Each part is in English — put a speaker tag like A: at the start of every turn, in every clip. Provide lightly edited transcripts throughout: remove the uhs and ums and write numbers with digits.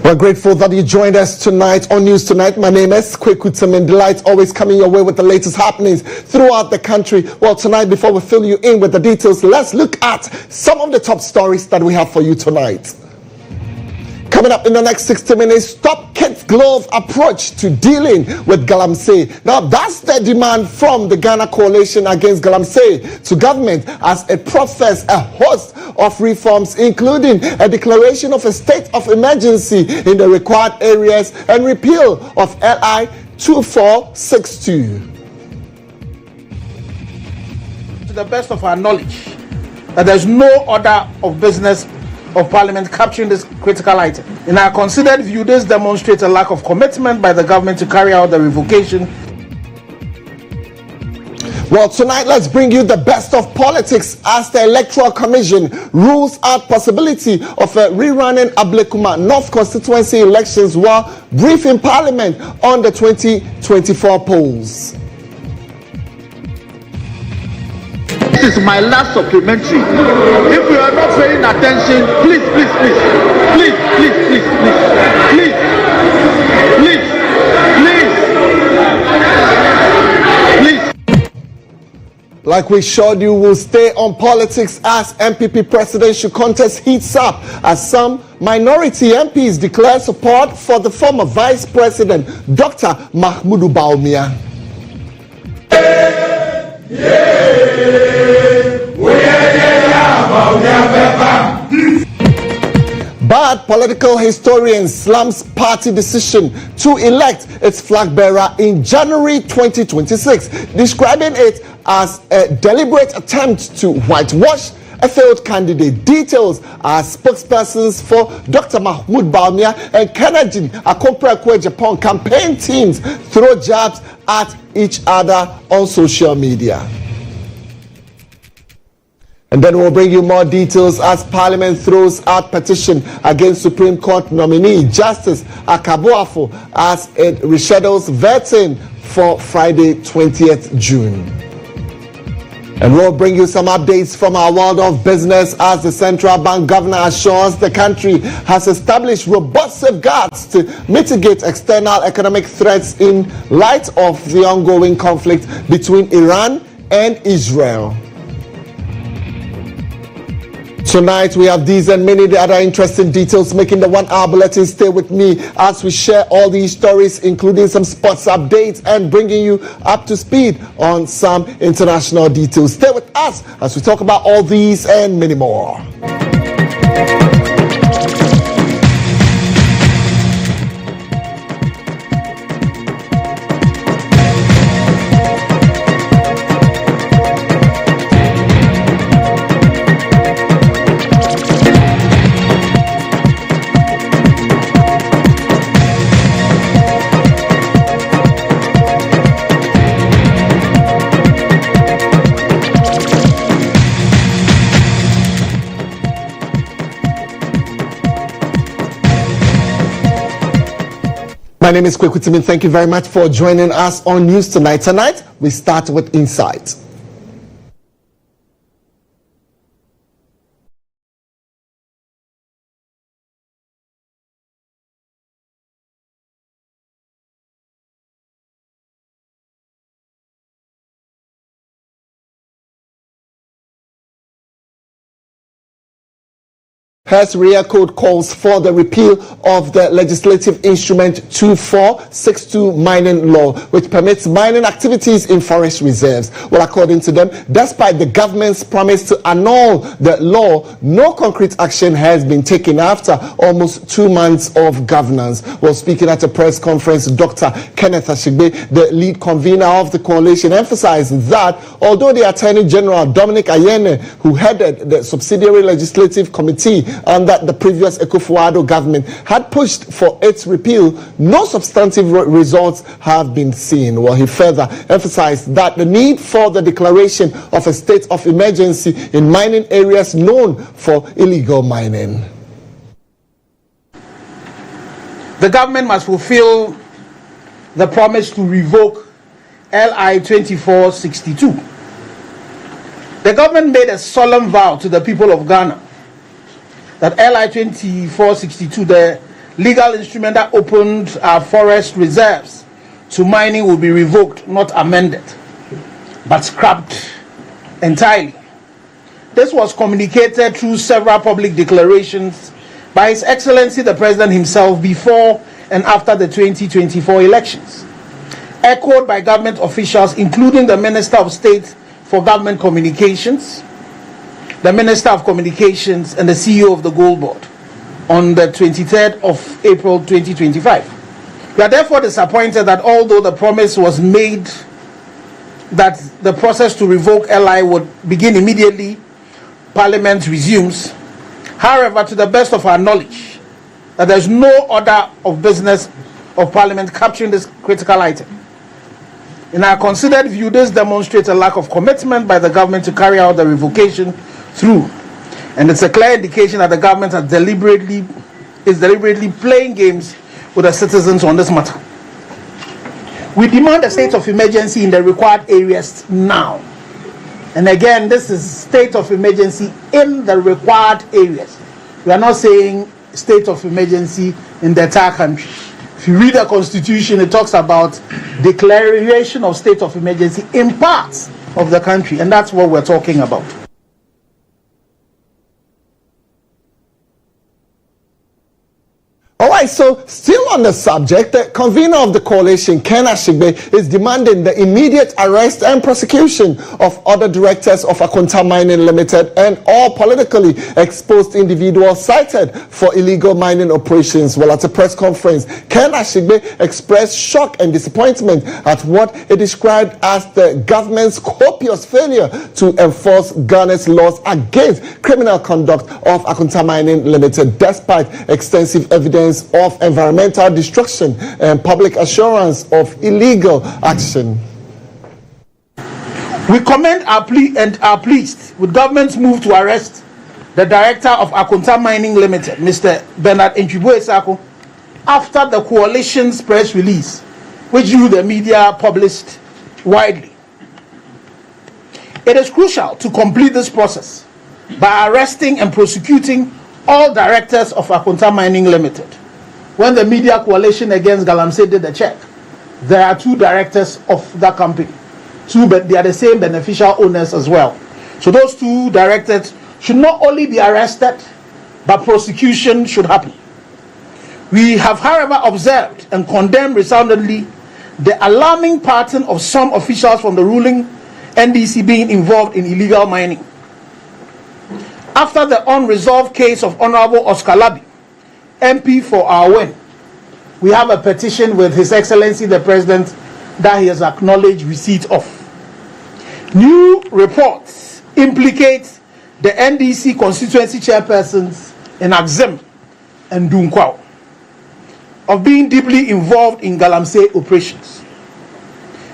A: We're grateful that you joined us tonight on News Tonight. My name is Kweku. Temeng. Delight always coming your way with the latest happenings throughout the country. Well, tonight, before we fill you in with the details, let's look at some of the top stories that we have for you tonight. Coming up in the next 60 minutes, stop kids' glove approach to dealing with galamsey. Now, that's the demand from the Ghana Coalition Against Galamsey to government as it professes a host of reforms, including a declaration of a state of emergency in the required areas and repeal of LI 2462.
B: To the best of our knowledge, that there's no order of business of Parliament capturing this critical item. In our considered view, this demonstrates a lack of commitment by the government to carry out the revocation.
A: Well, tonight, let's bring you the best of politics as the Electoral Commission rules out possibility of rerunning Ablekuma North constituency elections while briefing Parliament on the 2024 polls.
C: This is my last supplementary. If you are not paying attention, please.
A: Like we showed you, we'll stay on politics as MPP presidential contest heats up as some minority MPs declare support for the former Vice President, Dr. Mahmoud Bawumia. But political historian slams party decision to elect its flag bearer in January 2026, describing it as a deliberate attempt to whitewash a failed candidate. Details are spokespersons for Dr. Mahmoud Bawumia and Kennedy Akompra Japan campaign teams throw jabs at each other on social media. And then we'll bring you more details as Parliament throws out petition against Supreme Court nominee Justice Akabuafo as it reschedules vetting for Friday 20th June. And we'll bring you some updates from our world of business as the central bank governor assures the country has established robust safeguards to mitigate external economic threats in light of the ongoing conflict between Iran and Israel. Tonight, we have these and many other interesting details making the 1 hour bulletin. Stay with me as we share all these stories, including some sports updates and bringing you up to speed on some international details. Stay with us as we talk about all these and many more. My name is Kweku. Thank you very much for joining us on News Tonight. Tonight, we start with Insight. Hearst Rear Code calls for the repeal of the legislative instrument 2462 mining law, which permits mining activities in forest reserves. Well, according to them, despite the government's promise to annul the law, no concrete action has been taken after almost 2 months of governance. Well, speaking at a press conference, Dr. Kenneth Ashigbe, the lead convener of the coalition, emphasized that although the Attorney General Dominic Ayene, who headed the subsidiary legislative committee under the previous Akufo-Addo government, had pushed for its repeal, no substantive results have been seen. Well, he further emphasized that the need for the declaration of a state of emergency in mining areas known for illegal mining.
B: The government must fulfill the promise to revoke LI 2462. The government made a solemn vow to the people of Ghana that LI 2462, the legal instrument that opened our forest reserves to mining will be revoked, not amended, but scrapped entirely. This was communicated through several public declarations by His Excellency the President himself before and after the 2024 elections, echoed by government officials, including the Minister of State for Government Communications, the Minister of Communications, and the CEO of the Gold Board on the 23rd of April 2025. We are therefore disappointed that although the promise was made that the process to revoke LI would begin immediately Parliament resumes, however, to the best of our knowledge, that there is no order of business of Parliament capturing this critical item. In our considered view, this demonstrates a lack of commitment by the government to carry out the revocation through, and it's a clear indication that the government is deliberately playing games with the citizens on this matter. We demand a state of emergency in the required areas now. And again, this is state of emergency in the required areas. We are not saying state of emergency in the entire country. If you read the Constitution, it talks about declaration of state of emergency in parts of the country, and that's what we're talking about.
A: All right, so still on the subject, the convener of the coalition, Ken Ashigbe, is demanding the immediate arrest and prosecution of other directors of Akonta Mining Limited and all politically exposed individuals cited for illegal mining operations. Well, at a press conference, Ken Ashigbe expressed shock and disappointment at what he described as the government's copious failure to enforce Ghana's laws against criminal conduct of Akonta Mining Limited, despite extensive evidence of environmental destruction and public assurance of illegal action.
B: We commend our plea and are pleased with government's move to arrest the director of Akonta Mining Limited, Mr. Bernard Entwibo-Esako, after the coalition's press release, which you, the media, published widely. It is crucial to complete this process by arresting and prosecuting all directors of Akonta Mining Limited. When the media coalition against Galamsey did the check, there are two directors of that company. But they are the same beneficial owners as well. So those two directors should not only be arrested, but prosecution should happen. We have, however, observed and condemned resoundingly the alarming pattern of some officials from the ruling NDC being involved in illegal mining. After the unresolved case of Honorable Oscar Labi, MP for GHOne, we have a petition with His Excellency the President that he has acknowledged receipt of. New reports implicate the NDC constituency chairpersons in Axim and Dunkwao of being deeply involved in Galamsey operations.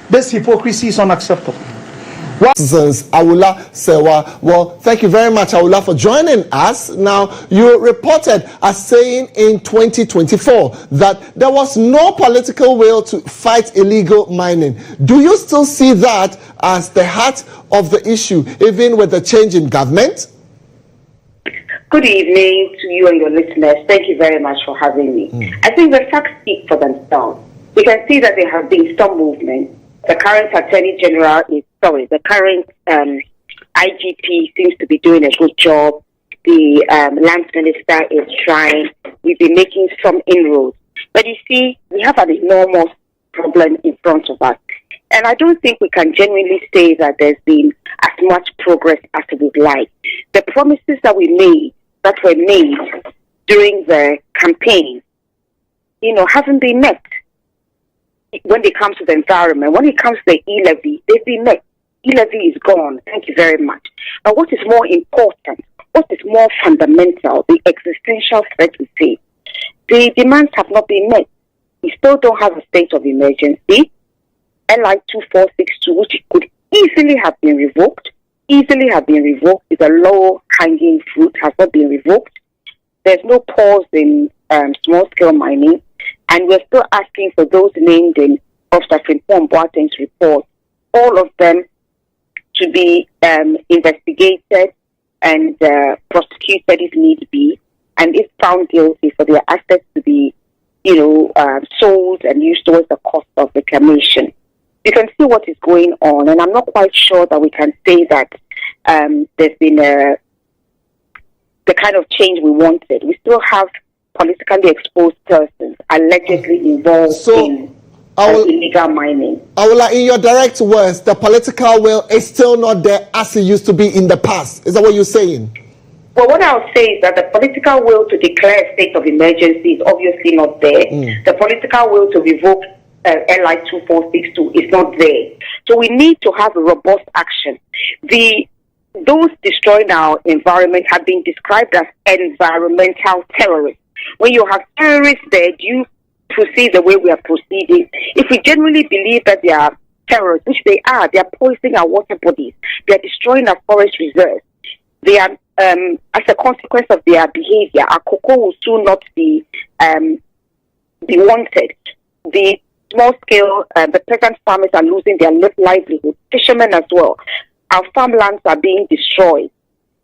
B: This hypocrisy is unacceptable.
A: Citizens, Awula Sewa. Well, thank you very much, Awula, for joining us. Now, you reported as saying in 2024 that there was no political will to fight illegal mining. Do you still see that as the heart of the issue, even with the change in government?
D: Good evening to you and your listeners. Thank you very much for having me. I think the facts speak for themselves. We can see that there have been some movement. The current Attorney General the current IGP seems to be doing a good job. The Land Minister is trying. We've been making some inroads. But you see, we have an enormous problem in front of us. And I don't think we can genuinely say that there's been as much progress as we'd like. The promises that were made during the campaign, haven't been met. When it comes to the environment, when it comes to the e-levy, they've been met. E-levy is gone. Thank you very much. But what is more important, what is more fundamental, the existential threat we face, the demands have not been met. We still don't have a state of emergency. LI 2462, which could easily have been revoked, is a low-hanging fruit, has not been revoked. There's no pause in small-scale mining. And we're still asking for those named in Officer Frimpong Boateng's report, all of them to be investigated and prosecuted if need be, and if found guilty, for their assets to be sold and used towards the cost of reclamation. You can see what is going on, and I'm not quite sure that we can say that there's been the kind of change we wanted. We still have politically exposed persons allegedly involved in illegal mining.
A: In your direct words, the political will is still not there as it used to be in the past. Is that what you're saying?
D: Well, what I'll say is that the political will to declare a state of emergency is obviously not there. The political will to revoke LI 2462 is not there. So we need to have a robust action. Those destroying our environment have been described as environmental terrorists. When you have terrorists there, do you proceed the way we are proceeding? If we genuinely believe that they are terrorists, which they are poisoning our water bodies, they are destroying our forest reserves, they are, as a consequence of their behavior, our cocoa will soon not be wanted. The small scale, the peasant farmers are losing their livelihood, fishermen as well. Our farmlands are being destroyed.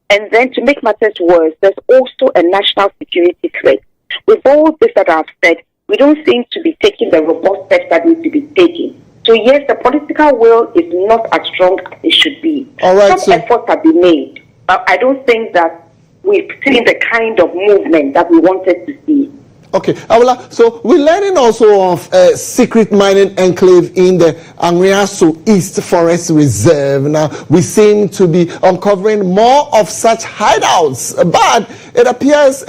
D: And then to make matters worse, there's also a national security threat. With all this that I've said, we don't seem to be taking the robust steps that need to be taken. So yes, the political will is not as strong as it should be.
A: All right,
D: some efforts have been made, but I don't think that we've seen the kind of movement that we wanted to see.
A: Okay, Awula, so we're learning also of a secret mining enclave in the Angriaso East Forest Reserve. Now, we seem to be uncovering more of such hideouts, but it appears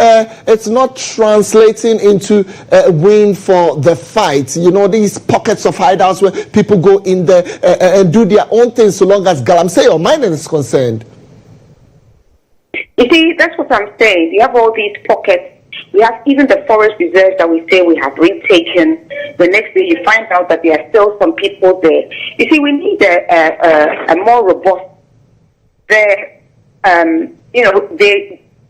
A: it's not translating into a win for the fight. These pockets of hideouts where people go in there and do their own thing so long as galamsey or mining is concerned.
D: You see, that's what I'm saying. You have all these pockets. We have even the forest reserves that we say we have retaken. The next day you find out that there are still some people there. You see, we need a more robust.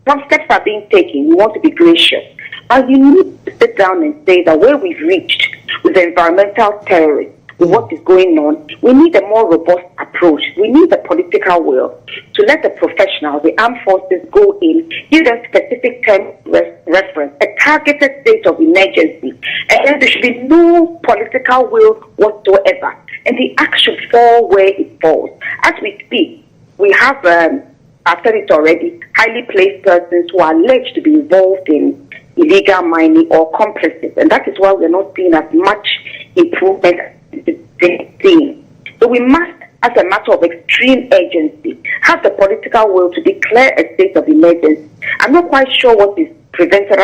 D: Some steps are being taken. We want to be gracious. But you need to sit down and say that where we've reached with the environmental terrorists, with what is going on, we need a more robust approach. We need the political will to let the professionals, the armed forces, go in, give them specific term reference, a targeted state of emergency, and then there should be no political will whatsoever, and the action fall where it falls. As we speak, we have, I've said it already, highly placed persons who are alleged to be involved in illegal mining or complicit, and that is why we're not seeing as much improvement as thing. So we must, as a matter of extreme urgency, have the political will to declare a state of emergency. I'm not quite sure what is preventing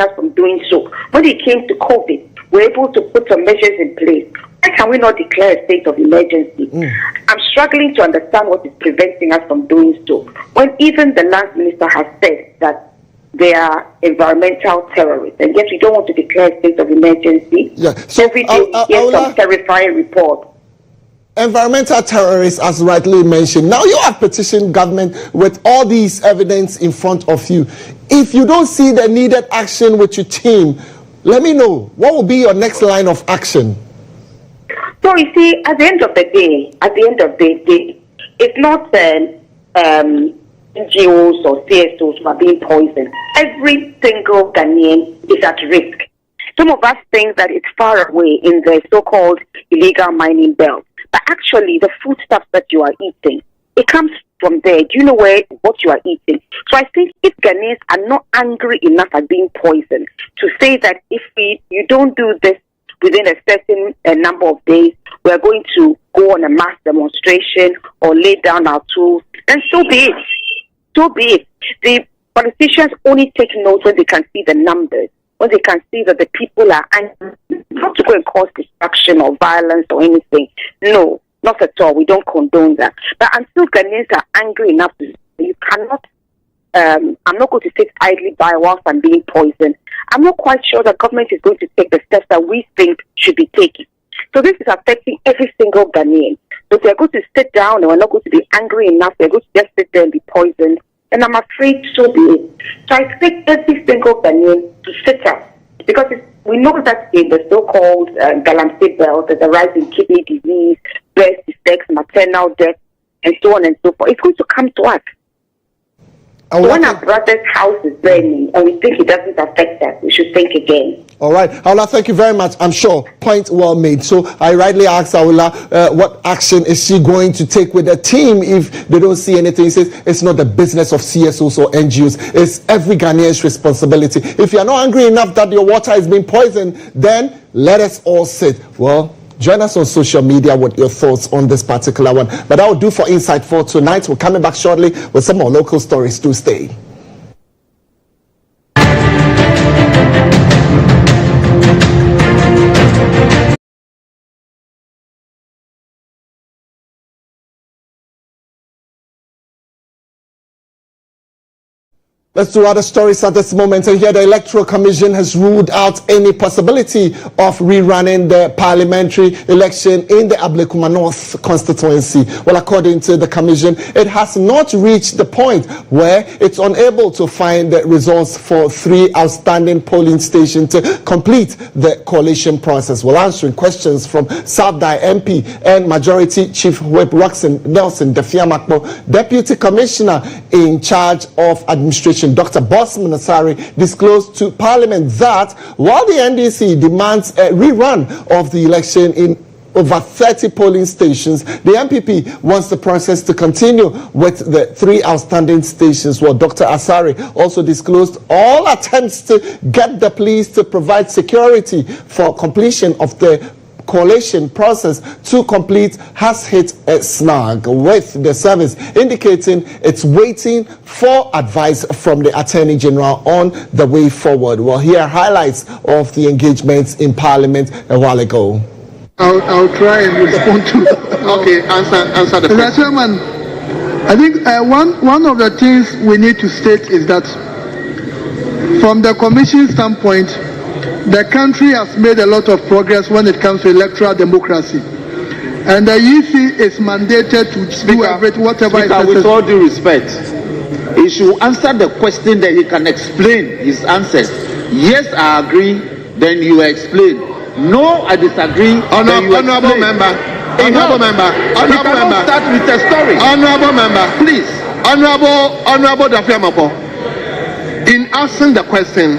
D: us from doing so. When it came to COVID, we were able to put some measures in place. Why can we not declare a state of emergency? I'm struggling to understand what is preventing us from doing so. When even the Land Minister has said that they are environmental terrorists, and yet we don't want to declare a state of emergency.
A: Yeah. So
D: every day we get some terrifying report.
A: Environmental terrorists, as rightly mentioned. Now you have petitioned government with all these evidence in front of you. If you don't see the needed action with your team, let me know. What will be your next line of action?
D: So you see, at the end of the day, it's not NGOs or CSOs who are being poisoned. Every single Ghanaian is at risk. Some of us think that it's far away in the so-called illegal mining belt. But actually, the foodstuffs that you are eating, it comes from there. Do you know what you are eating? So I think if Ghanaians are not angry enough at being poisoned to say that if you don't do this within a certain number of days, we are going to go on a mass demonstration or lay down our tools, then so be it. So be it. The politicians only take note when they can see the numbers, when they can see that the people are angry, not to go and cause destruction or violence or anything. No, not at all. We don't condone that. But until Ghanaians are angry enough, you cannot, I'm not going to sit idly by whilst I'm being poisoned. I'm not quite sure that government is going to take the steps that we think should be taken. So this is affecting every single Ghanaian. So they're going to sit down and we're not going to be angry enough. They're going to just sit there and be poisoned. And I'm afraid so be it. So I expect every single Ghanaian to sit up. Because we know that in the so-called Galamsey belt, there's a rise in kidney disease, breast defects, maternal death, and so on and so forth. It's going to come to us. So when our brother's house is burning and we think it doesn't affect us, we should think again.
A: All right, Aula, thank you very much. I'm sure, point well made. So I rightly asked Aula, what action is she going to take with the team if they don't see anything? He says it's not the business of CSOs or NGOs. It's every Ghanaian's responsibility. If you're not angry enough that your water is being poisoned, then let us all sit. Well, join us on social media with your thoughts on this particular one. But that will do for Insight for tonight. We're coming back shortly with some more local stories. Do stay. Let's do other stories at this moment. And here the Electoral Commission has ruled out any possibility of rerunning the parliamentary election in the Ablekuma North constituency. Well, according to the Commission, it has not reached the point where it's unable to find the results for 3 outstanding polling stations to complete the coalition process. Well, answering questions from South-Dai MP and Majority Chief Whip Nelson Defiamakbo, Deputy Commissioner in charge of administration, Dr. Bosman Asari, disclosed to Parliament that while the NDC demands a rerun of the election in over 30 polling stations, the MPP wants the process to continue with the 3 outstanding stations. Well, Dr. Asari also disclosed all attempts to get the police to provide security for completion of the coalition process to complete has hit a snag, with the service indicating it's waiting for advice from the Attorney General on the way forward. Well, here are highlights of the engagements in Parliament a while ago.
E: I'll try and respond to.
C: Okay, answer the question.
E: Chairman, I think one of the things we need to state is that from the Commission standpoint, the country has made a lot of progress when it comes to electoral democracy. And the EC is mandated to do whatever is necessary.
C: With all due respect, he should answer the question that he can explain his answers. Yes, I agree, then you explain. No, I disagree. Honorable member. Start with a story. Honorable member, please. Honorable Dafiamapo, in asking the question,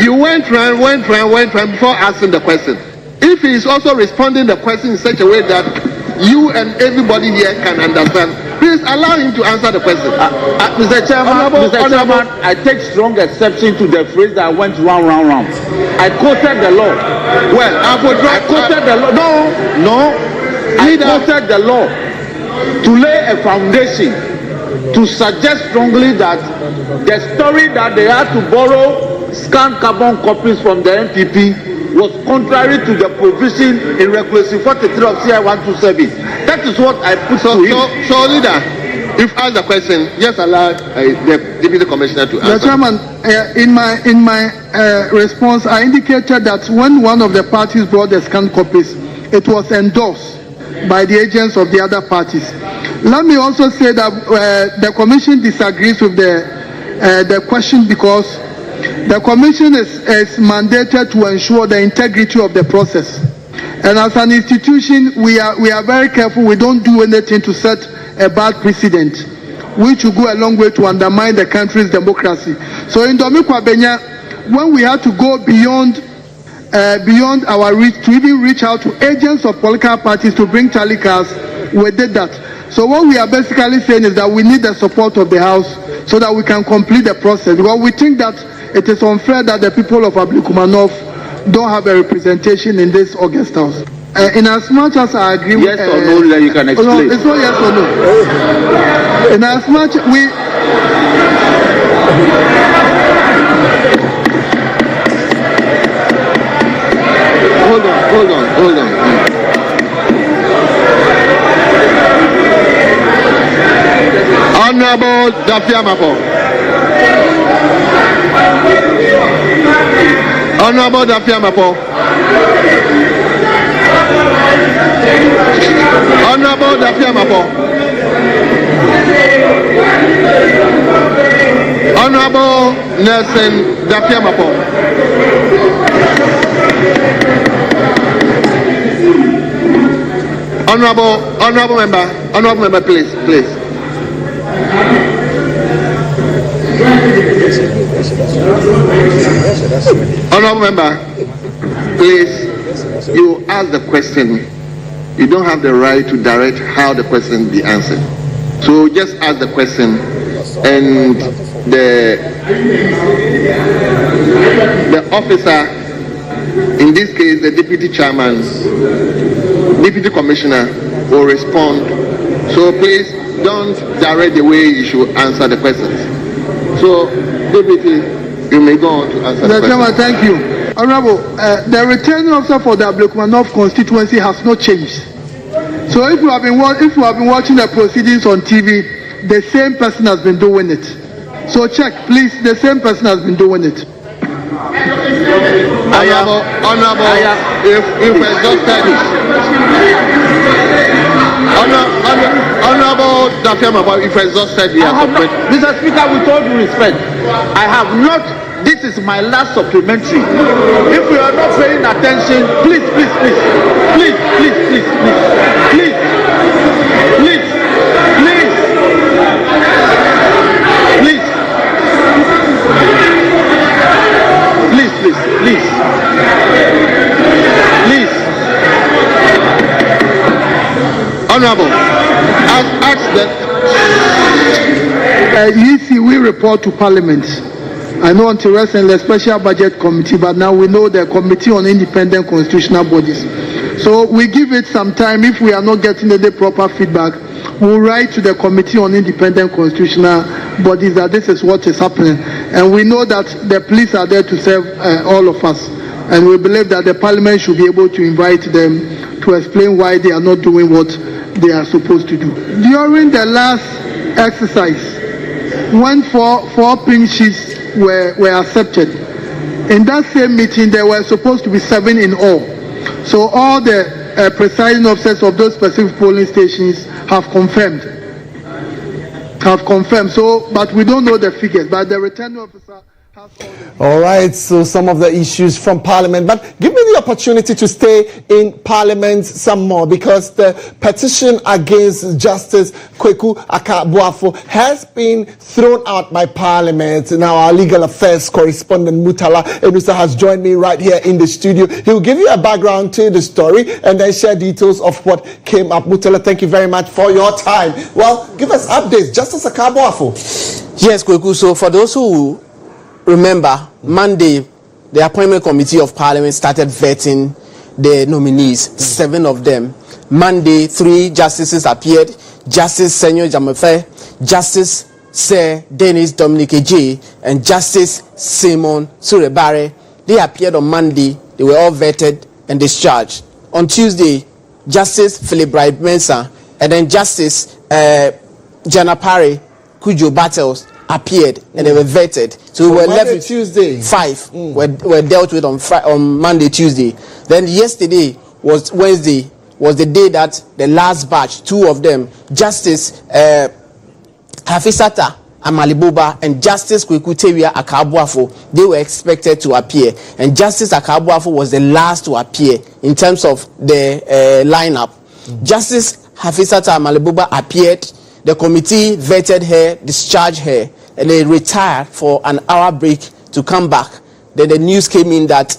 C: you went round before asking the question. If he is also responding the question in such a way that you and everybody here can understand, please allow him to answer the question. Mr. Chairman, I take strong exception to the phrase that went round. I quoted the law. Well, I quoted the law. No. I quoted the law to lay a foundation to suggest strongly that the story that they had to borrow scanned carbon copies from the NPP was contrary to the provision in Regulation 43 of CI 127. That is what I put to him. So, leader, if asked the question, just allow the Deputy Commissioner to answer.
E: Mr. Chairman, in my response, I indicated that when one of the parties brought the scanned copies, it was endorsed by the agents of the other parties. Let me also say that the Commission disagrees with the question because the Commission is mandated to ensure the integrity of the process. And as an institution, we are very careful. We don't do anything to set a bad precedent, which will go a long way to undermine the country's democracy. So in Domikwa Benya, when we had to go beyond our reach, to even reach out to agents of political parties to bring tally cards, we did that. So what we are basically saying is that we need the support of the House so that we can complete the process. Because we think that it is unfair that the people of Ablekuma North don't have a representation in this August House. In as much as I agree
C: yes with... Yes or no, that you can explain.
E: No, it's not yes or no. In as much we...
C: Hold on. Honorable Dafiamapo. Honorable Dafiamapo. Honorable Dafiamapo. Honorable Nelson Dafiamapo. Honorable member, please. Honorable member. please, you ask the question. You don't have the right to direct how the question be answered. So just ask the question, and the officer, in this case the deputy chairman, deputy commissioner, will respond. So please don't direct the way you should answer the questions. So deputy, you may go on to answer the question.
E: Thank you. Honorable, the returning officer for the Ablekuma North constituency has not changed. So if you have been watching the proceedings on TV, the same person has been doing it. So check, please. The same person has been doing it.
C: Honorable, if exhausted, Honorable Dafiama, if exhausted,
F: Mr. Speaker, with all due respect, I have not. This is my last supplementary. If you are not paying attention, please.
C: Honorable, ask that.
E: We report to Parliament. I know until recently the Special Budget Committee, but now we know the Committee on Independent Constitutional Bodies. So we give it some time. If we are not getting any proper feedback, we'll write to the Committee on Independent Constitutional Bodies that this is what is happening. And we know that the police are there to serve all of us. And we believe that the Parliament should be able to invite them to explain why they are not doing what they are supposed to do. During the last exercise, when four pink sheets were accepted, in that same meeting there were supposed to be 7 in all. So all the presiding officers of those specific polling stations have confirmed. So, but we don't know the figures, but the returning officer has
A: all right, so some of the issues from Parliament, but give me the opportunity to stay in Parliament some more, because the petition against Justice Kweku Akabuafo has been thrown out by Parliament. Now our legal affairs correspondent Mutala Enusa has joined me right here in the studio. He'll give you a background to the story and then share details of what came up. Mutala, thank you very much for your time. Well, give us updates. Justice Akabuafo.
G: Yes, Kweku, so for those who remember, Monday, the appointment committee of Parliament started vetting the nominees, 7 of them. Monday, 3 justices appeared: Justice Senyor Jamefe, Justice Sir Dennis Dominic J, and Justice Simon Surebare. They appeared on Monday. They were all vetted and discharged. On Tuesday, Justice Philip Bright Mensah and then Justice Janapare Kujo Battles appeared and they were vetted. So we were left with
A: Tuesday.
G: 5 were dealt with on Monday, Tuesday. Then yesterday was Wednesday, was the day that the last batch, 2 of them, Justice Hafisata Amalibuba and Justice Kweku Akabuafo, they were expected to appear. And Justice Akabuafo was the last to appear in terms of the lineup. Justice Hafisata Amalibuba appeared. The committee vetted her, discharged her, and they retired for an hour break to come back. Then the news came in that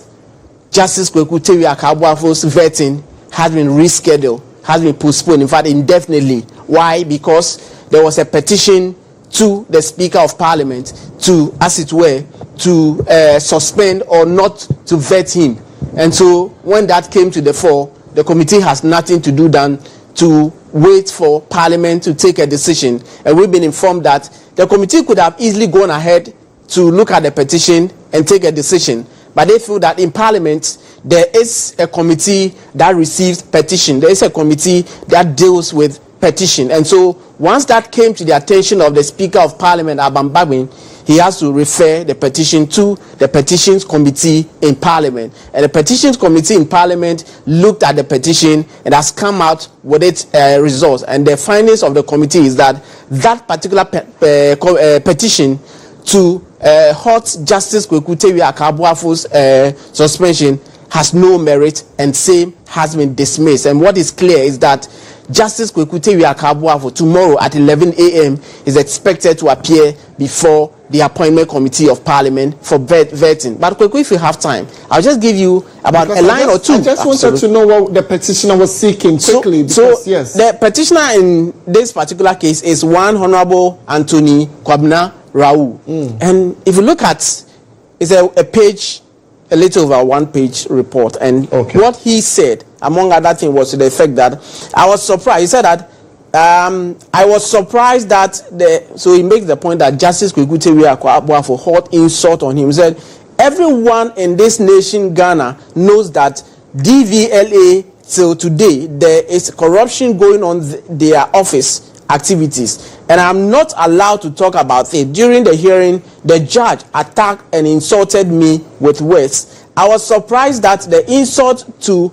G: Justice Kweku Akabuafo's vetting has been rescheduled, has been postponed, in fact, indefinitely. Why? Because there was a petition to the Speaker of Parliament to, as it were, to suspend or not to vet him. And so when that came to the fore, the committee has nothing to do than to wait for Parliament to take a decision. And we've been informed that the committee could have easily gone ahead to look at the petition and take a decision. But they feel that in Parliament, there is a committee that receives petition. There is a committee that deals with petition. And so once that came to the attention of the Speaker of Parliament, Abam Bagbin, he has to refer the petition to the Petitions Committee in Parliament. And the Petitions Committee in Parliament looked at the petition and has come out with its results. And the findings of the committee is that that particular petition to halt Justice Kweku Akabuafo's suspension has no merit, and same has been dismissed. And what is clear is that Justice Kweku Akabuafo tomorrow at 11 a.m. is expected to appear before the appointment committee of parliament for vetting. But Kweku, if you have time, I'll just give you about a line or two.
A: I just wanted to know what the petitioner was seeking quickly. Yes,
G: the petitioner in this particular case is one Honorable Anthony Kwabena Raoul. And if you look at, it's a page, a little over 1 page report, and what he said, among other things, was to the effect that I was surprised. He said that I was surprised that so he makes the point that Justice Kweku Akabuafo hot insult on him. He said everyone in this nation, Ghana, knows that DVLA till today there is corruption going on their office activities, and I'm not allowed to talk about it. During the hearing, the judge attacked and insulted me with words. I was surprised that the insult to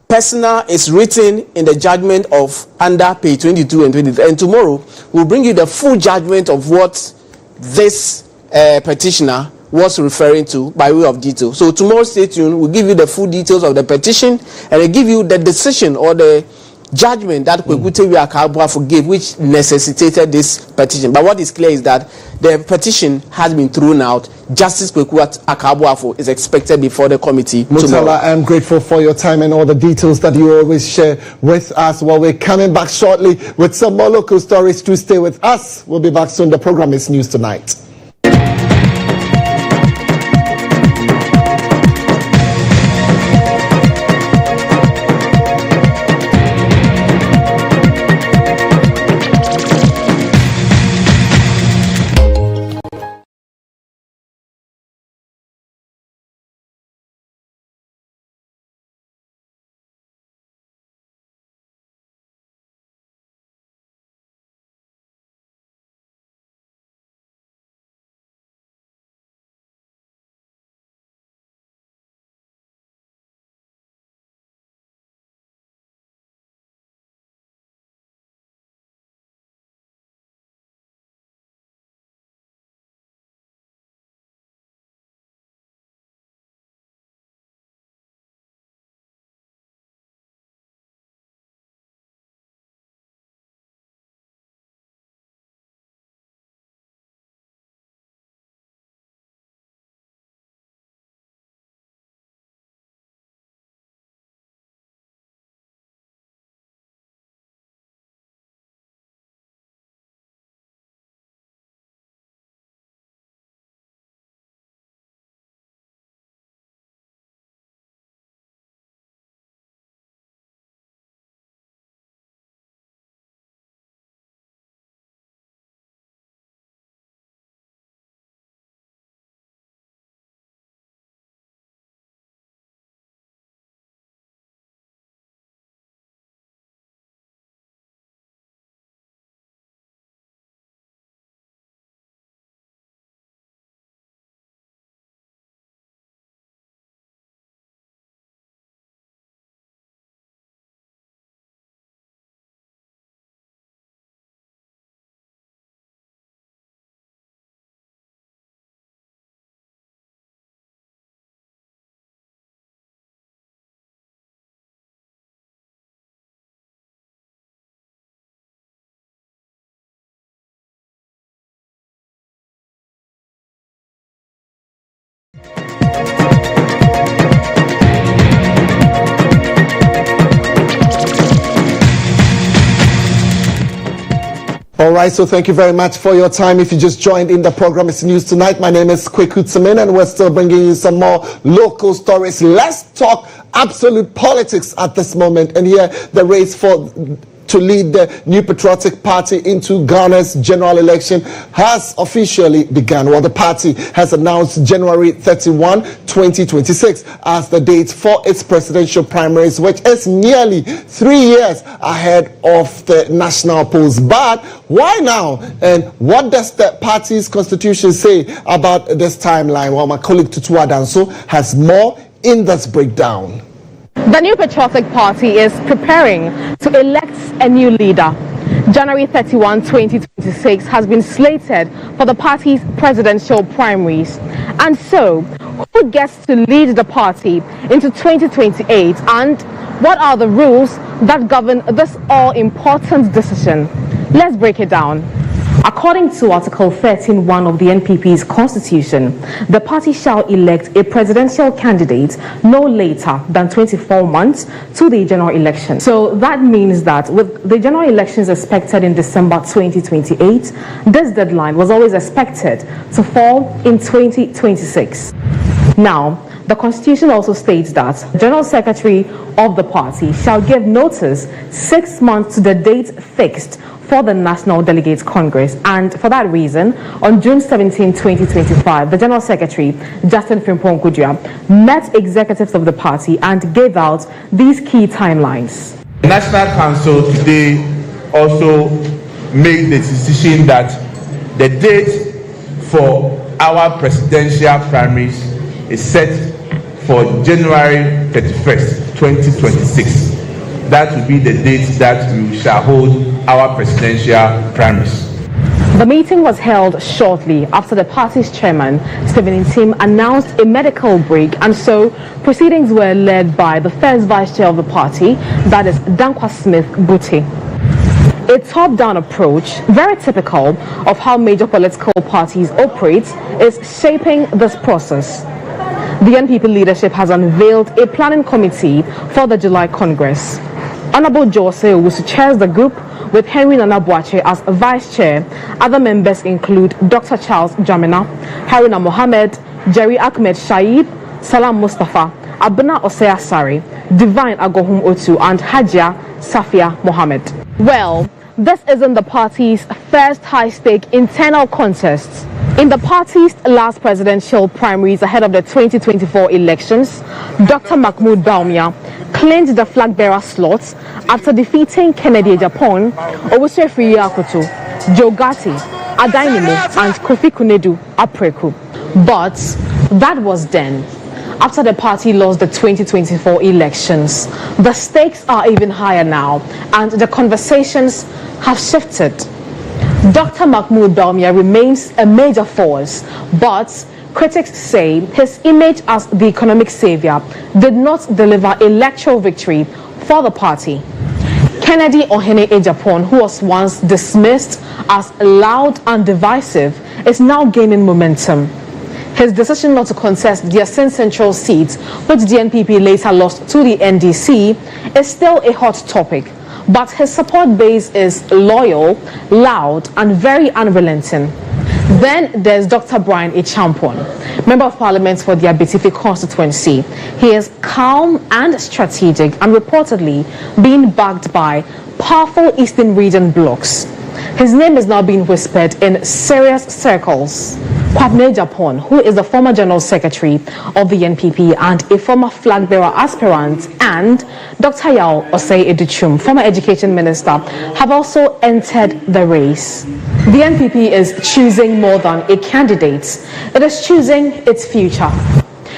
G: personal is written in the judgment of under page 22 and 23. And tomorrow we'll bring you the full judgment of what this petitioner was referring to by way of detail. So tomorrow, stay tuned. We'll give you the full details of the petition, and we'll give you the decision or the judgment that Kweku Akabuafo gave, which necessitated this petition. But what is clear is that the petition has been thrown out. Justice Kweku Akabuafo is expected before the committee tomorrow.
A: Mutala, I'm grateful for your time and all the details that you always share with us. While we're coming back shortly with some more local stories, to stay with us. We'll be back soon. The program is News Tonight. All right, so thank you very much for your time. If you just joined in the program, it's News Tonight. My name is Kweku, and we're still bringing you some more local stories. Let's talk absolute politics at this moment. And here, the race to lead the New Patriotic Party into Ghana's general election has officially begun. Well, the party has announced January 31, 2026 as the date for its presidential primaries, which is nearly 3 years ahead of the national polls. But why now? And what does the party's constitution say about this timeline? Well, my colleague Tutu Adanso has more in this breakdown.
H: The New Patriotic Party is preparing to elect a new leader. January 31, 2026 has been slated for the party's presidential primaries. And so, who gets to lead the party into 2028, and What are the rules that govern this all-important decision? Let's break it down. According to Article 13(1) of the NPP's constitution, the party shall elect a presidential candidate no later than 24 months to the general election. So that means that with the general elections expected in December 2028, this deadline was always expected to fall in 2026. Now, the constitution also states that the General Secretary of the party shall give notice 6 months to the date fixed for the National Delegates Congress. And for that reason, on June 17, 2025, the General Secretary, Justin Frimpong Kudua, met executives of the party and gave out these key timelines.
F: The National Council today also made the decision that the date for our presidential primaries is set for January 31st, 2026. That will be the date that we shall hold our presidential primaries.
H: The meeting was held shortly after the party's chairman, Stephen Ntim, announced a medical break, and so proceedings were led by the first vice chair of the party, that is Dankwa Smith Buti. A top-down approach, very typical of how major political parties operate, is shaping this process. The NPP leadership has unveiled a planning committee for the July Congress. Honorable Jose Owusu chairs the group with Henry Nana Boakye as vice chair. Other members include Dr. Charles Jamina, Haruna Mohammed, Jerry Ahmed Shaib, Salam Mustafa, Abuna Osea Sari, Divine Agohum Otu, and Hajia Safia Mohammed. Well, this isn't the party's first high-stake internal contest. In the party's last presidential primaries ahead of the 2024 elections, Dr. Mahmoud Bawumia claimed the flag-bearer slots after defeating Kennedy Ejapon, Owusu Akoto, Joe Gatti, Adainimo, and Kofi Kunedu Apreku. But that was then. After the party lost the 2024 elections, the stakes are even higher now, and the conversations have shifted. Dr. Mahmoud Bawumia remains a major force, but critics say his image as the economic savior did not deliver electoral victory for the party. Kennedy Ohene Ejapon, who was once dismissed as loud and divisive, is now gaining momentum. His decision not to contest the Asin Central seat, which the NPP later lost to the NDC, is still a hot topic. But his support base is loyal, loud, and very unrelenting. Then there's Dr. Brian Echampon, Member of Parliament for the Abitifi constituency. He is calm and strategic, and reportedly being backed by powerful Eastern region blocs. His name is now being whispered in serious circles. Kwabena Ejapon, who is the former General Secretary of the NPP and a former flag-bearer aspirant, and Dr. Yao Osei Edichum, former Education Minister, have also entered the race. The NPP is choosing more than a candidate. It is choosing its future.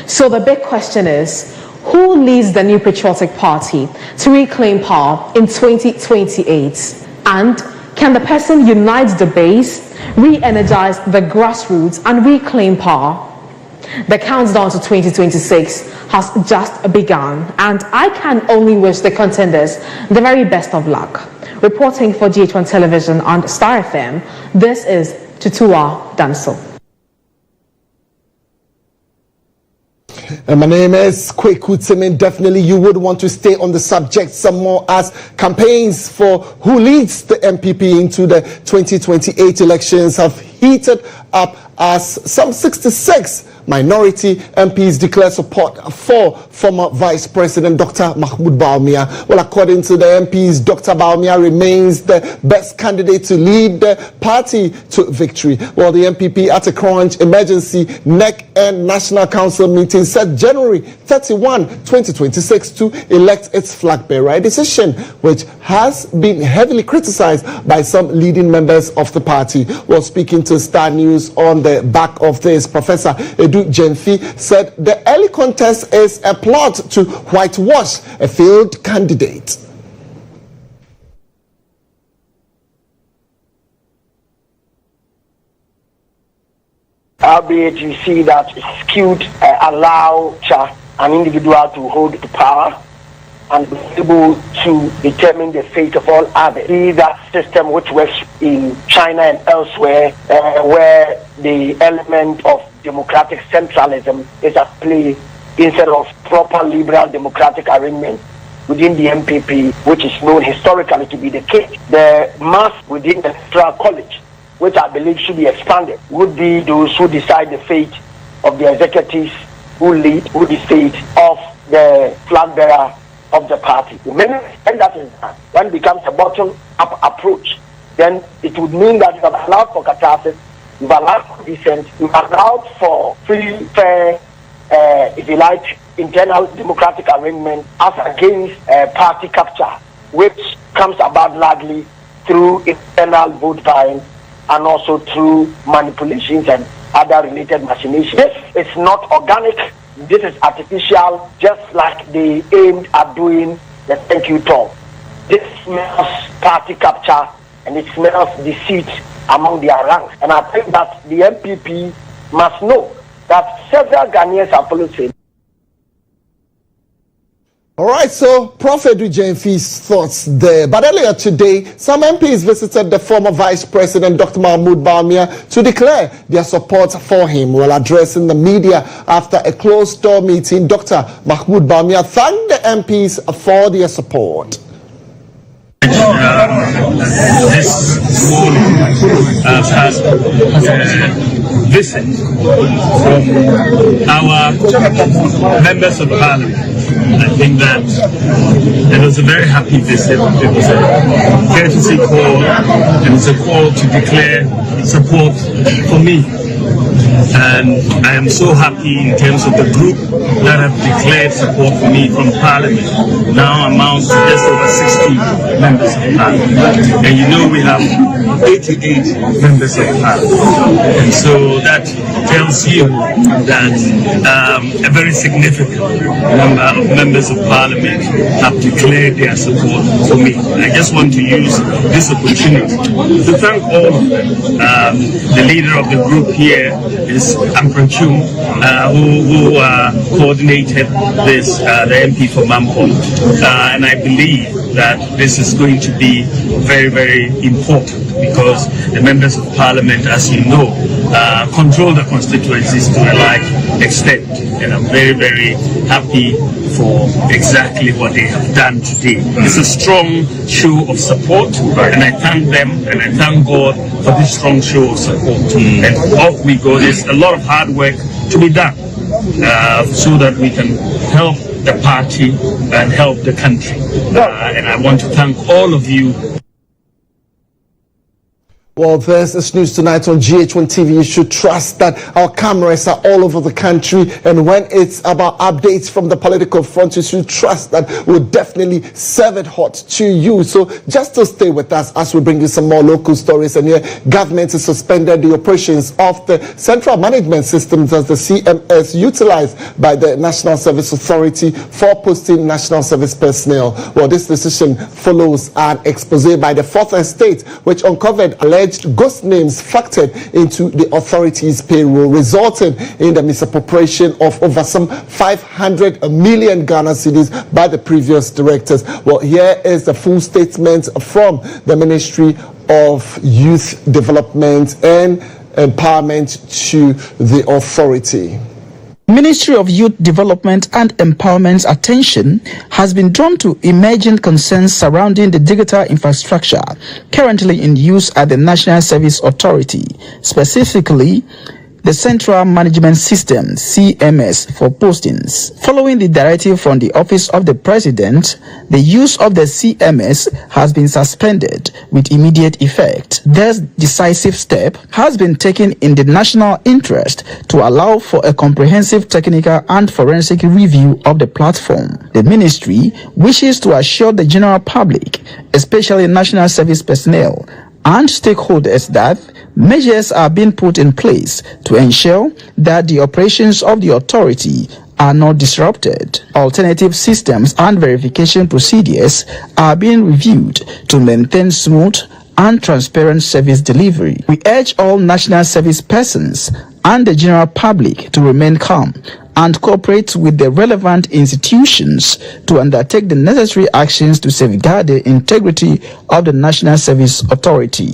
H: So the big question is, who leads the new patriotic party to reclaim power in 2028? And can the person unite the base, re-energize the grassroots, and reclaim power? The countdown to 2026 has just begun, and I can only wish the contenders the very best of luck. Reporting for GHOne Television and Star FM, this is Tutua Danso.
A: And my name is Kweku. Temeng. Definitely you would want to stay on the subject some more, as campaigns for who leads the NPP into the 2028 elections have heated up, as some 66 minority MPs declare support for former Vice President Dr. Mahmoud Bawumia. Well, according to the MPs, Dr. Bawumia remains the best candidate to lead the party to victory. Well, the MPP at a crunch emergency NEC and National Council meeting set January 31, 2026 to elect its flag bearer, a decision which has been heavily criticized by some leading members of the party. Well, speaking to Star News on the back of this, Professor Edu Jenfi said the early contest is a plot to whitewash a failed candidate.
I: Albeit you see that skewed allow an individual to hold the power, and be able to determine the fate of all others. See that system which works in China and elsewhere, where the element of democratic centralism is at play instead of proper liberal democratic arrangement within the MPP, which is known historically to be the case. The mass within the electoral college, which I believe should be expanded, would be those who decide the fate of the executives who decide of the flag bearer of the party. And that is done, when it becomes a bottom-up approach, then it would mean that you have allowed for catharsis, you've allowed for dissent, you've allowed for free, fair, if you like, internal democratic arrangement as against party capture, which comes about largely through internal vote buying and also through manipulations and other related machinations. This is not organic. This is artificial, just like they aimed at doing the thank you talk. This smells party capture and it smells deceit among their ranks. And I think that the MPP must know that several Ghanaians are following.
A: All right, so Prof. Edwin Jemfi's thoughts there. But earlier today, some MPs visited the former Vice President, Dr. Mahmoud Bawumia, to declare their support for him. While addressing the media after a closed-door meeting, Dr. Mahmoud Bawumia thanked the MPs for their support.
J: This morning has visit from our members of Parliament. I think that it was a very happy visit. It was a courtesy call, and it's a call to declare support for me. And I am so happy in terms of the group that have declared support for me from Parliament. Now amounts to just over 60 members of Parliament. And you know we have 88 members of Parliament. And so that tells you that a very significant number of members of Parliament have declared their support for me. I just want to use this opportunity to thank all of them. The leader of the group here is Amidst, who coordinated this, the MP for Mampong. And I believe that this is going to be very, very important because the members of Parliament, as you know, control the constituencies to a large extent. And I'm very, very happy for exactly what they have done today. It's a strong show of support, and I thank them and I thank God for this strong show of support. And off we go. There's a lot of hard work to be done so that we can help the party and help the country. And I want to thank all of you.
A: Well, there's this news tonight on GHOne TV. You should trust that our cameras are all over the country. And when it's about updates from the political front, you should trust that we'll definitely serve it hot to you. So just to stay with us as we bring you some more local stories. And here, government has suspended the operations of the central management systems as the CMS utilized by the National Service Authority for posting national service personnel. Well, this decision follows an expose by the Fourth Estate, which uncovered alleged ghost names factored into the authority's payroll, resulting in the misappropriation of over some 500 million Ghana cedis by the previous directors. Well, here is the full statement from the Ministry of Youth Development and Empowerment to the authority.
K: Ministry of Youth Development and Empowerment's attention has been drawn to emerging concerns surrounding the digital infrastructure currently in use at the National Service Authority, specifically the Central Management System, CMS, for postings. Following the directive from the Office of the President, the use of the CMS has been suspended with immediate effect. This decisive step has been taken in the national interest to allow for a comprehensive technical and forensic review of the platform. The ministry wishes to assure the general public, especially national service personnel and stakeholders, that measures are being put in place to ensure that the operations of the authority are not disrupted. Alternative systems and verification procedures are being reviewed to maintain smooth and transparent service delivery. We urge all national service persons and the general public to remain calm and cooperate with the relevant institutions to undertake the necessary actions to safeguard the integrity of the National Service Authority.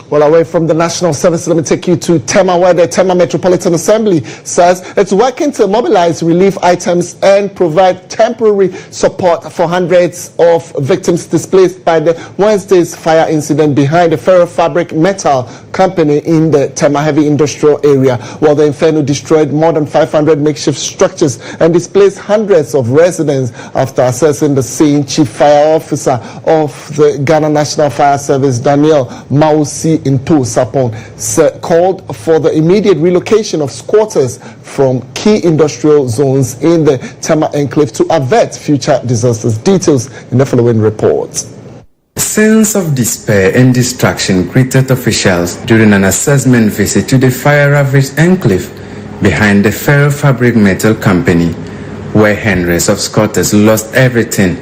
A: Well, away from the National Service, let me take you to Temeng, where the Temeng Metropolitan Assembly says it's working to mobilize relief items and provide temporary support for hundreds of victims displaced by the Wednesday's fire incident behind the ferrofabric metal company in the Temeng heavy industrial area. While the inferno destroyed more than 500 makeshift structures and displaced hundreds of residents after assessing the scene, Chief Fire Officer of the Ghana National Fire Service, Daniel Mausi Into Sapon, called for the immediate relocation of squatters from key industrial zones in the Temeng enclave to avert future disasters. Details in the following report.
L: Sense of despair and distraction greeted officials during an assessment visit to the fire-ravaged enclave behind the ferrofabric metal company, where hundreds of squatters lost everything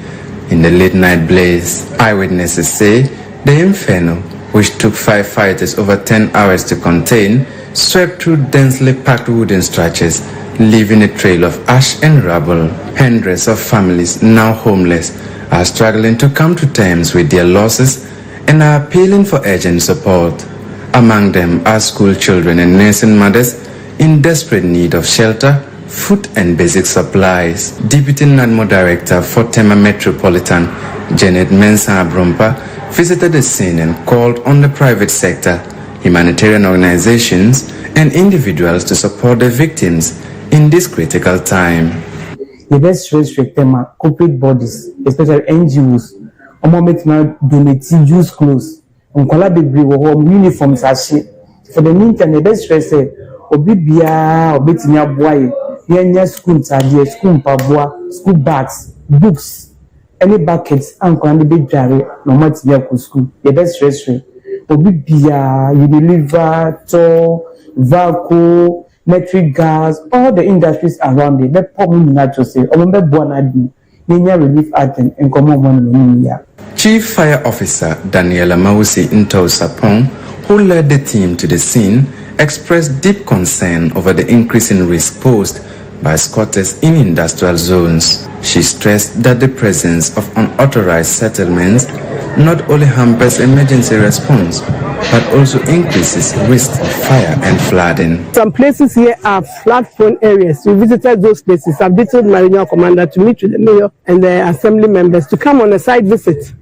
L: in the late-night blaze. Eyewitnesses say the inferno, which took firefighters over 10 hours to contain, swept through densely packed wooden structures, leaving a trail of ash and rubble. Hundreds of families, now homeless, are struggling to come to terms with their losses and are appealing for urgent support. Among them are school children and nursing mothers in desperate need of shelter, food and basic supplies. Deputy NADMO Director for Temeng Metropolitan, Janet Mensah Brompa, visited the scene and called on the private sector, humanitarian organizations, and individuals to support the victims in this critical time.
M: The best restrict them corporate bodies, especially NGOs, donate use clothes, uniforms for the meantime, the best rest Obibia, Obetinia boy, Yenya school, school pabua, school bags, books, any buckets, and can be jarry, no matter school. The best restaurant Obibia, Unilever, Tor, Valco, metric gas, all the industries around it. That probably not to say, remember Buanadi, Yenya relief item, and common one.
L: Chief Fire Officer Daniela Mausi Into Sapon, who led the team to the scene, expressed deep concern over the increasing risk posed by squatters in industrial zones. She stressed that the presence of unauthorized settlements not only hampers emergency response, but also increases risk of fire and flooding.
N: Some places here are flood-prone areas. We visited those places. I've detailed my regional commander to meet with the mayor and the assembly members to come on a site visit.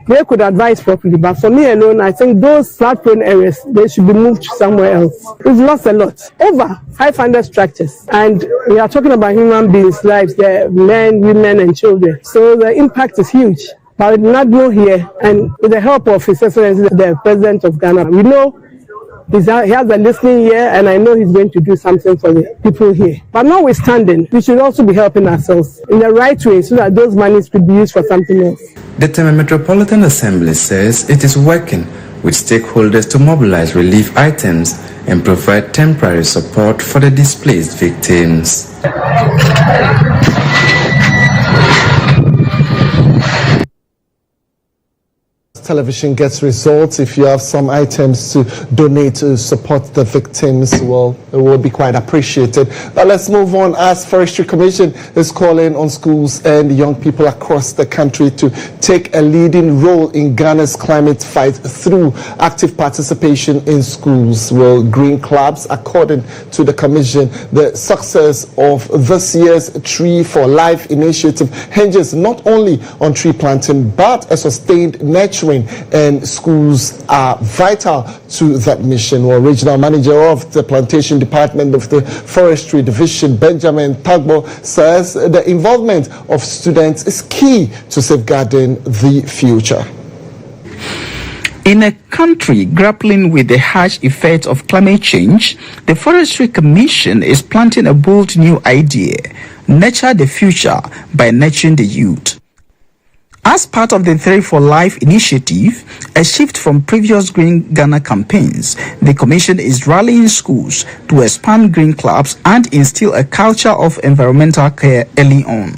N: They could advise properly, but for me alone, I think those flood-prone areas, they should be moved somewhere else. We've lost a lot, over 500 structures, and we are talking about human beings' lives, the men, women, and children. So the impact is huge. But we not know here, and with the help of His Excellency, the President of Ghana, we know he has a listening ear, and I know he's going to do something for the people here. But notwithstanding, we should also be helping ourselves in the right way so that those monies could be used for something else.
L: The Temeng Metropolitan Assembly says it is working with stakeholders to mobilize relief items and provide temporary support for the displaced victims.
A: Television gets results. If you have some items to donate to support the victims, well, it will be quite appreciated. But let's move on. As Forestry Commission is calling on schools and young people across the country to take a leading role in Ghana's climate fight through active participation in schools. Well, green clubs, according to the Commission, the success of this year's Tree for Life initiative hinges not only on tree planting, but a sustained nurturing, and schools are vital to that mission. Well, Regional Manager of the Plantation Department of the Forestry Division, Benjamin Tagbo, says the involvement of students is key to safeguarding the future.
K: In a country grappling with the harsh effects of climate change, the Forestry Commission is planting a bold new idea: nurture the future by nurturing the youth. As part of the Tree for Life initiative, a shift from previous Green Ghana campaigns, the Commission is rallying schools to expand green clubs and instill a culture of environmental care early on.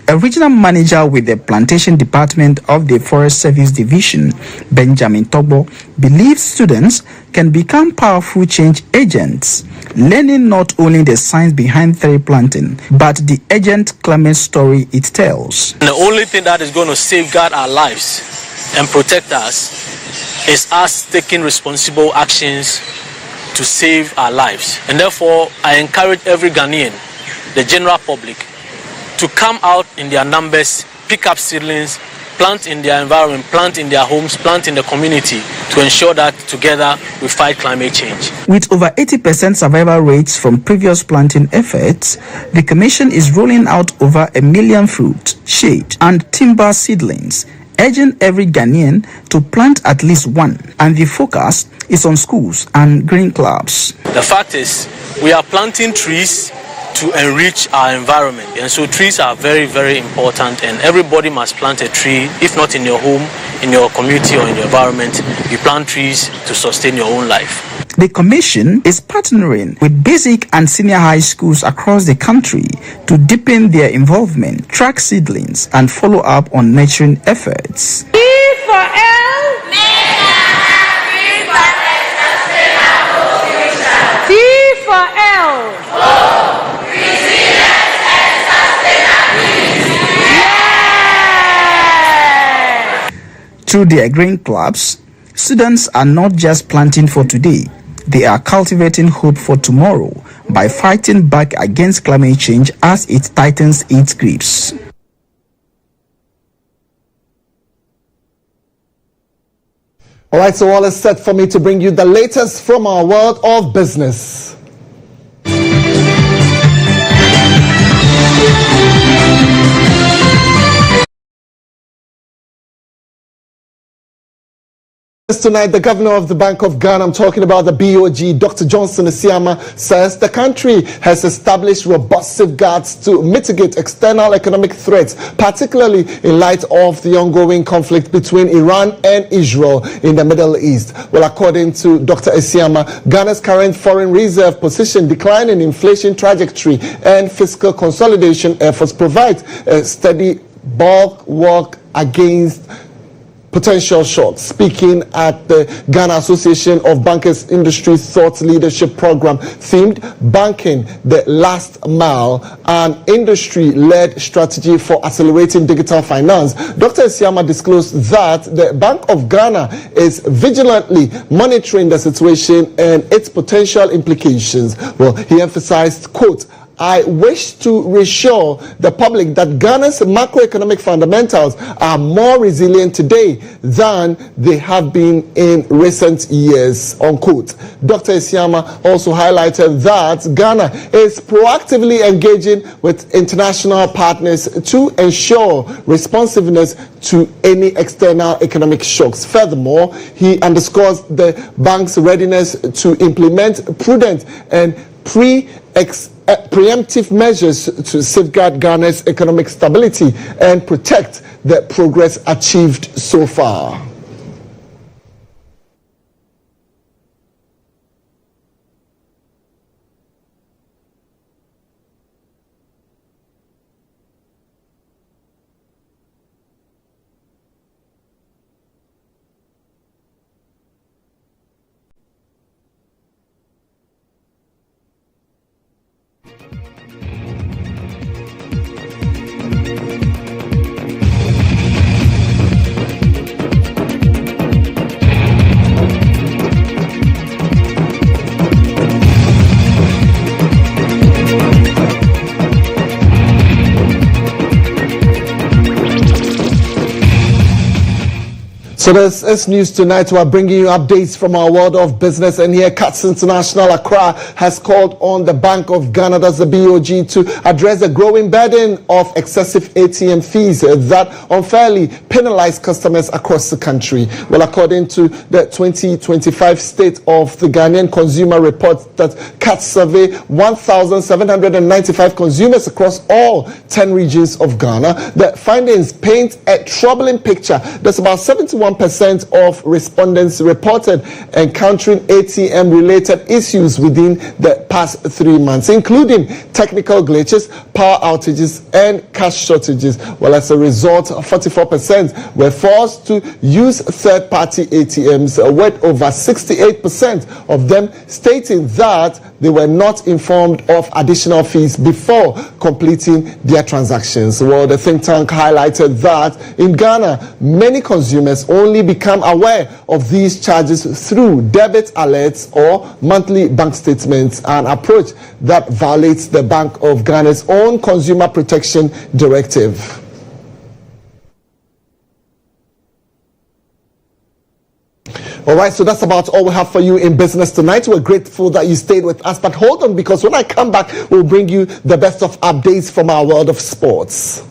K: A regional manager with the Plantation Department of the Forest Service Division, Benjamin Togbo, believes students can become powerful change agents, learning not only the science behind tree planting, but the urgent climate story it tells.
O: The only thing that is going to safeguard our lives and protect us is us taking responsible actions to save our lives. And therefore, I encourage every Ghanaian, the general public, to come out in their numbers, pick up seedlings, plant in their environment, plant in their homes, plant in the community to ensure that together we fight climate change.
K: With over 80% survival rates from previous planting efforts, the Commission is rolling out over 1 million fruit, shade, and timber seedlings, urging every Ghanaian to plant at least one, and the focus is on schools and green clubs.
O: The fact is, we are planting trees to enrich our environment, and so trees are very, very important, and everybody must plant a tree. If not in your home, in your community or in your environment, you plant trees to sustain your own life.
K: The Commission is partnering with basic and senior high schools across the country to deepen their involvement, track seedlings, and follow up on nurturing efforts.
P: E for L. D for L.
K: Through their green clubs, students are not just planting for today, they are cultivating hope for tomorrow by fighting back against climate change as it tightens its grips.
A: All right, so all is set for me to bring you the latest from our world of business. Tonight, the governor of the Bank of Ghana, I'm talking about the BOG, Dr. Johnson Asiama, says the country has established robust safeguards to mitigate external economic threats, particularly in light of the ongoing conflict between Iran and Israel in the Middle East. Well, according to Dr. Asiama, Ghana's current foreign reserve position, declining inflation trajectory, and fiscal consolidation efforts provide a steady bulwark against potential shocks. Speaking at the Ghana Association of Bankers Industry Thought Leadership Program themed Banking the Last Mile, an industry-led strategy for accelerating digital finance, Dr. Asiama disclosed that the Bank of Ghana is vigilantly monitoring the situation and its potential implications. Well, he emphasized, quote, I wish to reassure the public that Ghana's macroeconomic fundamentals are more resilient today than they have been in recent years, unquote. Dr. Asiama also highlighted that Ghana is proactively engaging with international partners to ensure responsiveness to any external economic shocks. Furthermore, he underscores the bank's readiness to implement prudent and preemptive measures to safeguard Ghana's economic stability and protect the progress achieved so far. So this is news tonight. We are bringing you updates from our world of business, and here Cats International Accra has called on the Bank of Ghana, that's the BOG, to address the growing burden of excessive ATM fees that unfairly penalize customers across the country. Well, according to the 2025 State of the Ghanaian Consumer Report, that Cats survey 1,795 consumers across all 10 regions of Ghana. The findings paint a troubling picture. There's about 71% 71% of respondents reported encountering ATM-related issues within the past 3 months, including technical glitches, power outages, and cash shortages. Well, as a result, 44% were forced to use third-party ATMs, with over 68% of them stating that they were not informed of additional fees before completing their transactions. Well, the think tank highlighted that in Ghana, many consumers only become aware of these charges through debit alerts or monthly bank statements, an approach that violates the Bank of Ghana's own Consumer Protection Directive. All right, so that's about all we have for you in business tonight. We're grateful that you stayed with us, but hold on, because when I come back, we'll bring you the best of updates from our world of sports.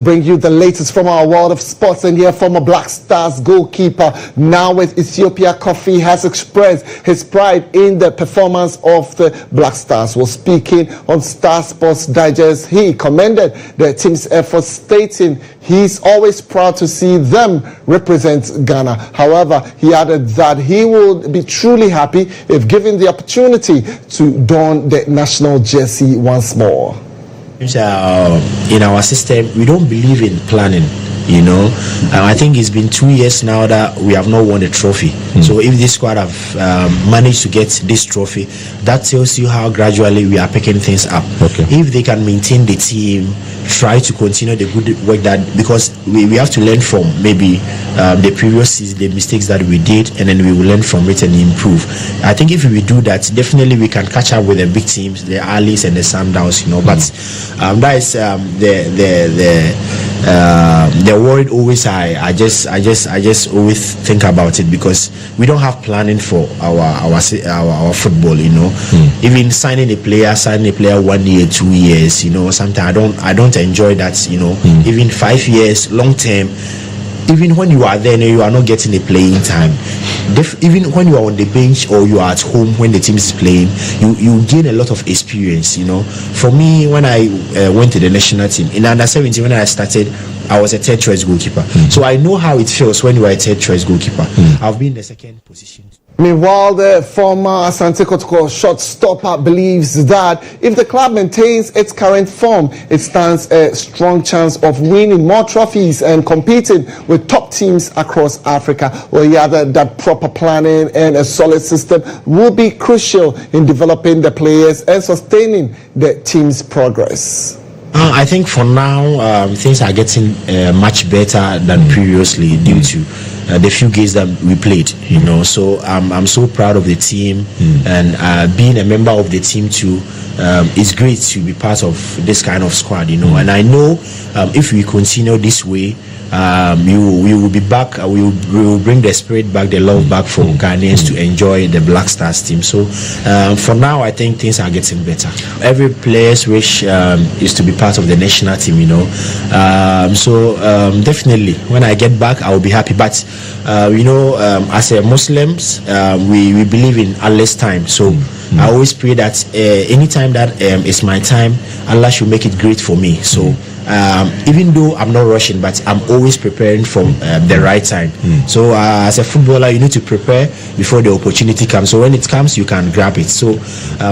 A: Bring you the latest from our world of sports, and here former Black Stars goalkeeper, now with Ethiopia Coffee, has expressed his pride in the performance of the Black Stars. While speaking on Star Sports Digest, he commended the team's efforts, stating he's always proud to see them represent Ghana. However, he added that he would be truly happy if given the opportunity to don the national jersey once more.
Q: In our system, we don't believe in planning, you know. I think it's been 2 years now that we have not won a trophy. So if this squad have managed to get this trophy, that tells you how gradually we are picking things up. If they can maintain the team, try to continue the good work that, because we have to learn from maybe the previous season, the mistakes that we did, and then we will learn from it and improve. I think if we do that, definitely we can catch up with the big teams, the Alis and the Sundowns, you know. But that is the worry always I just always think about it, because we don't have planning for our football, you know. Even signing a player 1 year, 2 years, you know, sometimes I don't enjoy that, you know. Even 5 years, long term, even when you are there and you are not getting a playing time, even when you are on the bench or you are at home when the team is playing, you gain a lot of experience, you know. For me, when I went to the national team in under 17, when I started, I was a third choice goalkeeper. So I know how it feels when you are a third choice goalkeeper. I've been in the second position.
A: Meanwhile, the former Asante Kotoko shortstopper believes that if the club maintains its current form, it stands a strong chance of winning more trophies and competing with top teams across Africa. Well, he added that proper planning and a solid system will be crucial in developing the players and sustaining the team's progress.
Q: I think for now, things are getting much better than previously due to the few games that we played, you know. So I'm so proud of the team, and being a member of the team too. It's great to be part of this kind of squad, you know. And I know if we continue this way, we will be back. We will bring the spirit back, the love back for Ghanaians to enjoy the Black Stars team. So for now, I think things are getting better. Every player's wish is to be part of the national team, you know. So definitely, when I get back, I will be happy. But you know, as a Muslims, we believe in Allah's time. So I always pray that anytime that is my time, Allah should make it great for me. So even though I'm not rushing, but I'm always preparing for the right time. So as a footballer, you need to prepare before the opportunity comes. So when it comes, you can grab it. So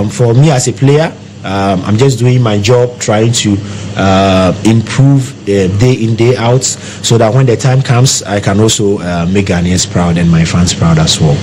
Q: for me as a player, I'm just doing my job, trying to improve day in, day out, so that when the time comes, I can also make Ghanaians proud and my fans proud as well.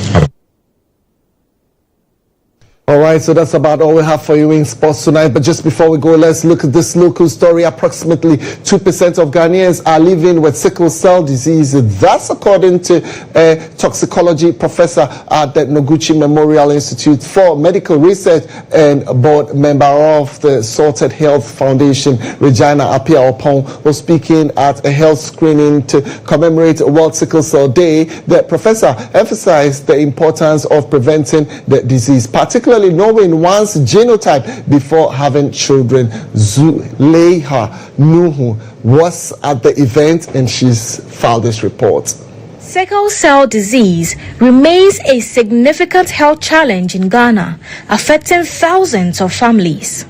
A: All right, so that's about all we have for you in sports tonight. But just before we go, let's look at this local story. Approximately 2% of Ghanaians are living with sickle cell disease. That's according to a toxicology professor at the Noguchi Memorial Institute for Medical Research and board member of the Salted Health Foundation, Regina Apia-Opon, was speaking at a health screening to commemorate World Sickle Cell Day. The professor emphasized the importance of preventing the disease, particularly knowing one's genotype before having children. Zuleiha Nuhu was at the event and she's filed this report.
R: Sickle cell disease remains a significant health challenge in Ghana, affecting thousands of families.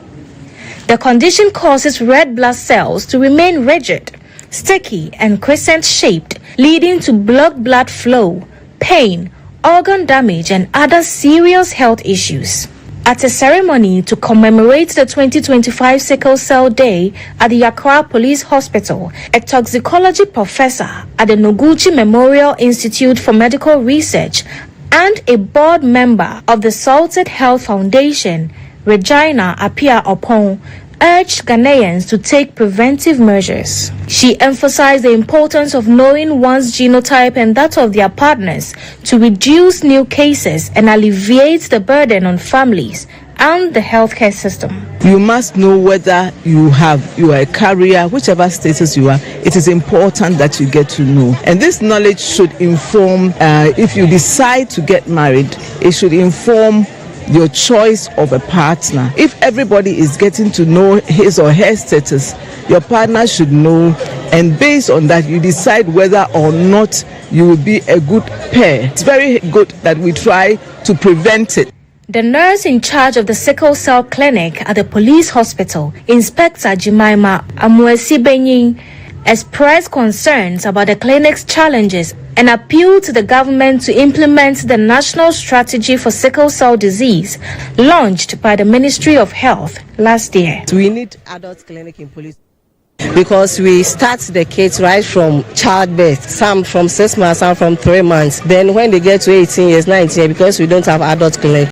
R: The condition causes red blood cells to remain rigid, sticky, and crescent-shaped, leading to blocked blood flow, pain, organ damage, and other serious health issues. At a ceremony to commemorate the 2025 Sickle Cell Day at the Accra Police Hospital, a toxicology professor at the Noguchi Memorial Institute for Medical Research and a board member of the Salted Health Foundation, Regina Apia-Opon, urged Ghanaians to take preventive measures. She emphasized the importance of knowing one's genotype and that of their partners to reduce new cases and alleviate the burden on families and the healthcare system.
S: You must know whether you are a carrier, whichever status you are. It is important that you get to know. And this knowledge should inform, if you decide to get married, it should inform your choice of a partner. If everybody is getting to know his or her status, your partner should know, and based on that you decide whether or not you will be a good pair. It's very good that we try to prevent it.
R: The nurse in charge of the sickle cell clinic at the police hospital, Inspector Jimaima Amuesi-Benyin, expressed concerns about the clinic's challenges and appealed to the government to implement the National Strategy for Sickle Cell Disease launched by the Ministry of Health last year.
T: We need adult clinic in police because we start the kids right from childbirth, some from 6 months, some from 3 months. Then when they get to 18 years, 19 years, because we don't have adult clinic,